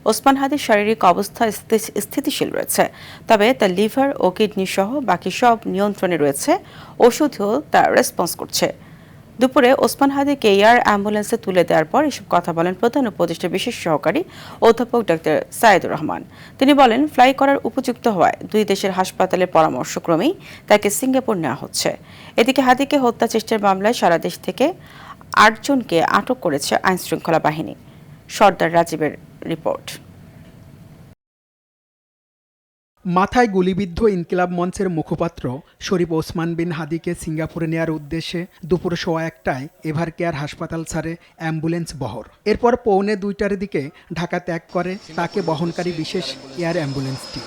ওসমান হাদির শারীরিক অবস্থা স্থিতিশীল রয়েছে, তবে তার লিভার ও কিডনি সহ বাকি সব নিয়ন্ত্রণে রয়েছে। ওষুধও তার রেসপন্স করছে। দুপুরে ওসমান হাদিকে এয়ার অ্যাম্বুলেন্সে তুলে দেওয়ার পর এসব কথা বলেন প্রধান উপদেষ্টা বিশেষ সহকারী অধ্যাপক ডক্টর সাইদুর রহমান। তিনি বলেন, ফ্লাই করার উপযুক্ত হওয়ায় দুই দেশের হাসপাতালের পরামর্শক্রমেই তাকে সিঙ্গাপুর নেওয়া হচ্ছে। এদিকে হাদিকে হত্যা চেষ্টার মামলায় সারা দেশ থেকে ৮ জনকে আটক করেছে আইনশৃঙ্খলা বাহিনী। সর্দার রাজীবের রিপোর্ট। মাথায় গুলিবিদ্ধ ইনকিলাব মঞ্চের মুখপাত্র শরীফ ওসমান বিন হাদিকে সিঙ্গাপুরে নেয়ার উদ্দেশ্যে দুপুর ১:১টায় এভার কেয়ার হাসপাতাল ছাড়ে অ্যাম্বুলেন্স বহর। এরপর পৌনে ২টার দিকে ঢাকা ত্যাগ করে তাকে বহনকারী বিশেষ এয়ার অ্যাম্বুলেন্সটি।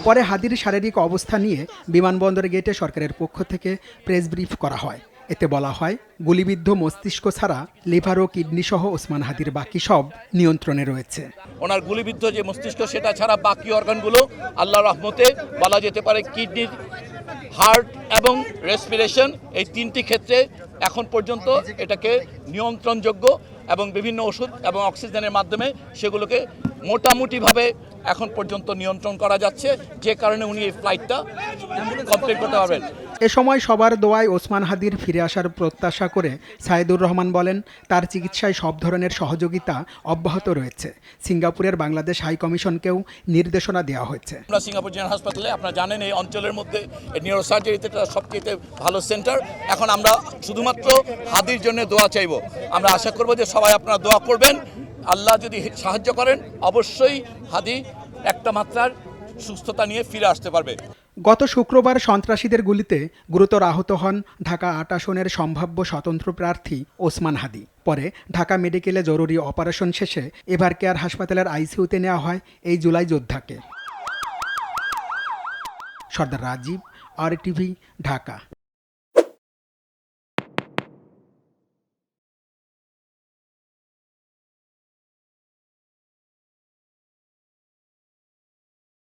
পরে হাদির শারীরিক অবস্থা নিয়ে বিমানবন্দর গেটে সরকারের পক্ষ থেকে প্রেস ব্রিফ করা হয়। এতে বলা হয়, গুলিবিদ্ধ মস্তিষ্ক ছাড়া লিভার ও কিডনি সহ ওসমান হাদির বাকি সব নিয়ন্ত্রণে রয়েছে। ওনার গুলিবিদ্ধ যে মস্তিষ্ক সেটা ছাড়া বাকি অর্গানগুলো আল্লাহর রহমতে বলা যেতে পারে কিডনি, হার্ট এবং রেসপিরেশন, এই তিনটি ক্ষেত্রে এখন পর্যন্ত এটাকে নিয়ন্ত্রণযোগ্য এবং বিভিন্ন ওষুধ এবং অক্সিজেনের মাধ্যমে সেগুলোকে মোটামুটিভাবে এখন পর্যন্ত নিয়ন্ত্রণ করা যাচ্ছে, যে কারণে উনি এই ফ্লাইটটা কমপ্লিট করতে পারবেন। এ সময় সবার দোয়ায় ওসমান হাদির ফিরে আসার প্রত্যাশা করে সাইদুর রহমান বলেন, তার চিকিৎসায় সব ধরনের সহযোগিতা অব্যাহত রয়েছে। সিঙ্গাপুরের বাংলাদেশ হাই কমিশনকেও নির্দেশনা দেওয়া হয়েছে। আমরা সিঙ্গাপুর জেনারেল হাসপাতালে, আপনারা জানেন এই অঞ্চলের মধ্যে নিউরোসার্জারিতে সবচেয়ে ভালো সেন্টার। এখন আমরা শুধুমাত্র হাদির জন্য দোয়া চাইব। আমরা আশা করব যে সবাই আপনারা দোয়া করবেন। আল্লাহ যদি সাহায্য করেন, অবশ্যই হাদি একটা মাত্রার সুস্থতা নিয়ে ফিরে আসতে পারবে। গত শুক্রবার সন্ত্রাসীদের গুলিতে গুরুতর আহত হন ঢাকা ৮ আসনের সম্ভাব্য স্বতন্ত্র প্রার্থী ওসমান হাদি। পরে ঢাকা মেডিকেলে জরুরি অপারেশন শেষে এভার কেয়ার হাসপাতালের আইসিইউতে নেওয়া হয় এই জুলাই যোদ্ধাকে। সর্দার রাজীব, RTV, ঢাকা।